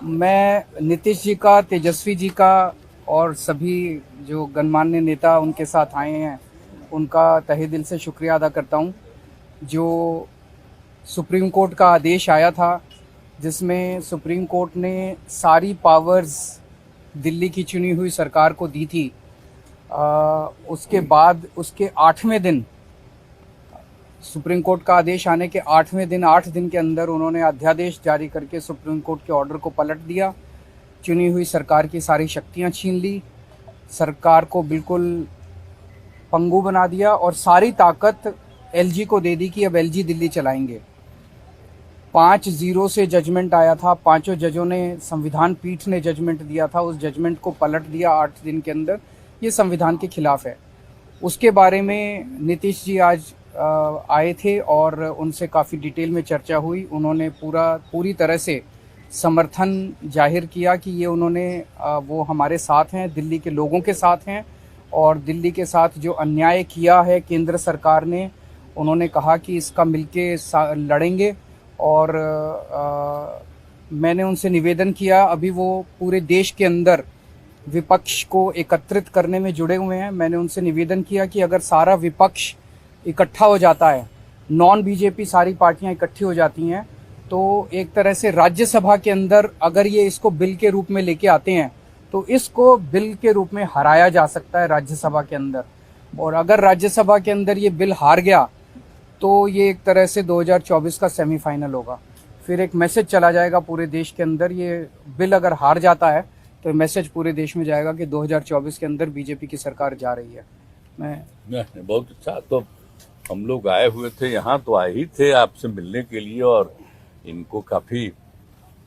मैं नीतीश जी का, तेजस्वी जी का और सभी जो गणमान्य नेता उनके साथ आए हैं उनका तहे दिल से शुक्रिया अदा करता हूं। जो सुप्रीम कोर्ट का आदेश आया था जिसमें सुप्रीम कोर्ट ने सारी पावर्स दिल्ली की चुनी हुई सरकार को दी थी, उसके बाद उसके 8वें दिन, सुप्रीम कोर्ट का आदेश आने के 8वें दिन, 8 दिन के अंदर उन्होंने अध्यादेश जारी करके सुप्रीम कोर्ट के ऑर्डर को पलट दिया। चुनी हुई सरकार की सारी शक्तियां छीन ली, सरकार को बिल्कुल पंगु बना दिया और सारी ताकत एलजी को दे दी कि अब एलजी दिल्ली चलाएंगे। 5-0 से जजमेंट आया था, पांचों जजों ने, संविधान पीठ ने जजमेंट दिया था, उस जजमेंट को पलट दिया 8 दिन के अंदर। ये संविधान के खिलाफ है। उसके बारे में नीतीश जी आज आए थे और उनसे काफ़ी डिटेल में चर्चा हुई। उन्होंने पूरी तरह से समर्थन जाहिर किया कि ये उन्होंने वो हमारे साथ हैं, दिल्ली के लोगों के साथ हैं और दिल्ली के साथ जो अन्याय किया है केंद्र सरकार ने, उन्होंने कहा कि इसका मिलके लड़ेंगे। और मैंने उनसे निवेदन किया, अभी वो पूरे देश के अंदर विपक्ष को एकत्रित करने में जुड़े हुए हैं। मैंने उनसे निवेदन किया कि अगर सारा विपक्ष इकट्ठा हो जाता है, नॉन बीजेपी सारी पार्टियां इकट्ठी हो जाती हैं, तो एक तरह से राज्यसभा के अंदर अगर ये इसको बिल के रूप में लेके आते हैं तो इसको बिल के रूप में हराया जा सकता है राज्यसभा के अंदर। और अगर राज्यसभा के अंदर ये बिल हार गया तो ये एक तरह से 2024 का सेमीफाइनल होगा। फिर एक मैसेज चला जाएगा पूरे देश के अंदर। ये बिल अगर हार जाता है तो मैसेज पूरे देश में जाएगा कि 2024 के अंदर बीजेपी की सरकार जा रही है। मैं बहुत अच्छा, तो हम लोग आए हुए थे यहाँ, तो आए ही थे आपसे मिलने के लिए और इनको काफी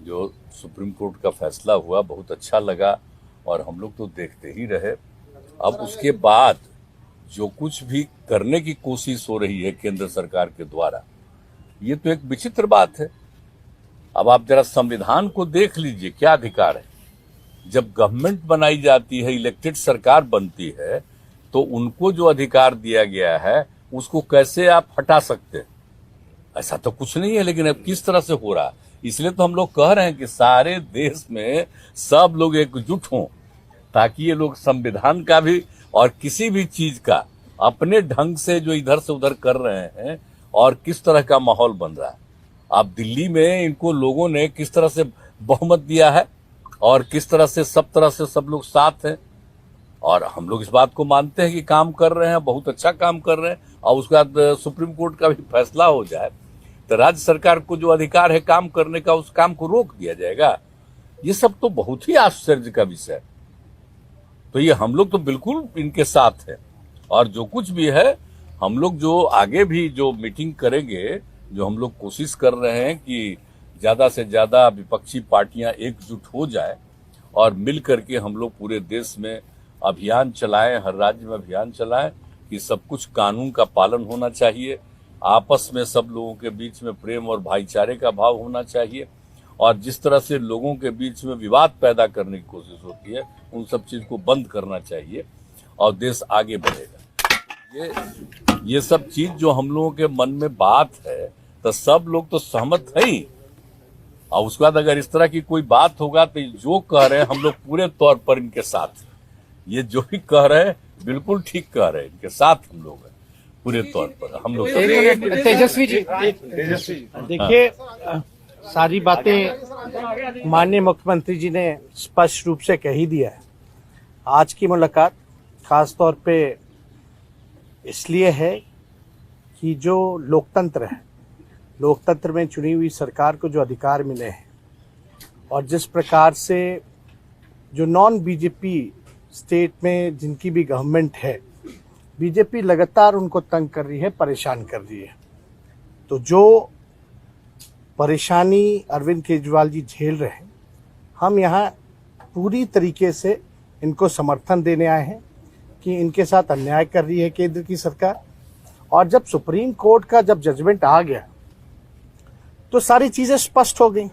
जो सुप्रीम कोर्ट का फैसला हुआ बहुत अच्छा लगा और हम लोग तो देखते ही रहे। अब उसके बाद जो कुछ भी करने की कोशिश हो रही है केंद्र सरकार के द्वारा, ये तो एक विचित्र बात है। अब आप जरा संविधान को देख लीजिए, क्या अधिकार है। जब गवर्नमेंट बनाई जाती है, इलेक्टेड सरकार बनती है, तो उनको जो अधिकार दिया गया है उसको कैसे आप हटा सकते हैं? ऐसा तो कुछ नहीं है। लेकिन अब किस तरह से हो रहा है, इसलिए तो हम लोग कह रहे हैं कि सारे देश में सब लोग एकजुट हों ताकि ये लोग संविधान का भी और किसी भी चीज का अपने ढंग से जो इधर से उधर कर रहे हैं और किस तरह का माहौल बन रहा है। अब दिल्ली में इनको लोगों ने किस तरह से बहुमत दिया है और किस तरह से सब लोग साथ हैं और हम लोग इस बात को मानते हैं कि काम कर रहे हैं, बहुत अच्छा काम कर रहे हैं। और उसके बाद सुप्रीम कोर्ट का भी फैसला हो जाए तो राज्य सरकार को जो अधिकार है काम करने का, उस काम को रोक दिया जाएगा। ये सब तो बहुत ही आश्चर्य का विषय। तो ये हम लोग तो बिल्कुल इनके साथ है और जो कुछ भी है हम लोग जो आगे भी जो मीटिंग करेंगे, जो हम लोग कोशिश कर रहे हैं कि ज्यादा से ज्यादा विपक्षी पार्टियां एकजुट हो जाए और मिल करके हम लोग पूरे देश में अभियान चलाएं, हर राज्य में अभियान चलाएं कि सब कुछ कानून का पालन होना चाहिए, आपस में सब लोगों के बीच में प्रेम और भाईचारे का भाव होना चाहिए और जिस तरह से लोगों के बीच में विवाद पैदा करने की कोशिश होती है उन सब चीज को बंद करना चाहिए और देश आगे बढ़ेगा। ये सब चीज जो हम लोगों के मन में बात है तो सब लोग तो सहमत है ही। और उसके बाद अगर इस तरह की कोई बात होगा तो जो कह रहे हैं हम लोग पूरे तौर पर इनके साथ, ये जो भी कह रहे हैं बिल्कुल ठीक कह रहे हैं, इनके साथ हम लोग हैं पूरे तौर पर। हम लोग तेजस्वी जी देखिए, सारी बातें माननीय मुख्यमंत्री जी ने स्पष्ट रूप से कह ही दिया है। आज की मुलाकात खास तौर पे इसलिए है कि जो लोकतंत्र है, लोकतंत्र में चुनी हुई सरकार को जो अधिकार मिले हैं और जिस प्रकार से जो नॉन बीजेपी स्टेट में जिनकी भी गवर्नमेंट है, बीजेपी लगातार उनको तंग कर रही है, परेशान कर रही है। तो जो परेशानी अरविंद केजरीवाल जी झेल रहे हैं, हम यहाँ पूरी तरीके से इनको समर्थन देने आए हैं कि इनके साथ अन्याय कर रही है केंद्र की सरकार। और जब सुप्रीम कोर्ट का जब जजमेंट आ गया तो सारी चीजें स्पष्ट हो गई,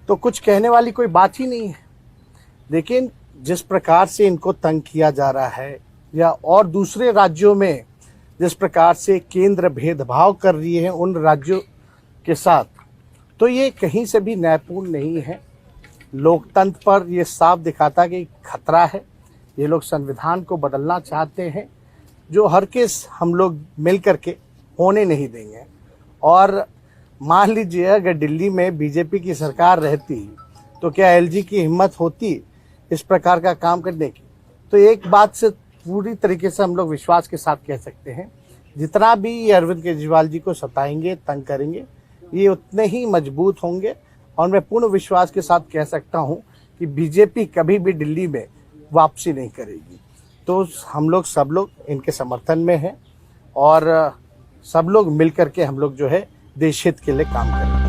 तो कुछ कहने वाली कोई बात ही नहीं है। लेकिन जिस प्रकार से इनको तंग किया जा रहा है या और दूसरे राज्यों में जिस प्रकार से केंद्र भेदभाव कर रही है उन राज्यों के साथ, तो ये कहीं से भी न्यायपूर्ण नहीं है। लोकतंत्र पर ये साफ दिखाता कि खतरा है। ये लोग संविधान को बदलना चाहते हैं, जो हर केस हम लोग मिल करके होने नहीं देंगे। और मान लीजिए अगर दिल्ली में बीजेपी की सरकार रहती तो क्या एलजी की हिम्मत होती इस प्रकार का काम करने की? तो एक बात से पूरी तरीके से हम लोग विश्वास के साथ कह सकते हैं, जितना भी ये अरविंद केजरीवाल जी को सताएंगे, तंग करेंगे, ये उतने ही मजबूत होंगे। और मैं पूर्ण विश्वास के साथ कह सकता हूं कि बीजेपी कभी भी दिल्ली में वापसी नहीं करेगी। तो हम लोग सब लोग इनके समर्थन में हैं और सब लोग मिल करके हम लोग जो है देश हित के लिए काम करेंगे।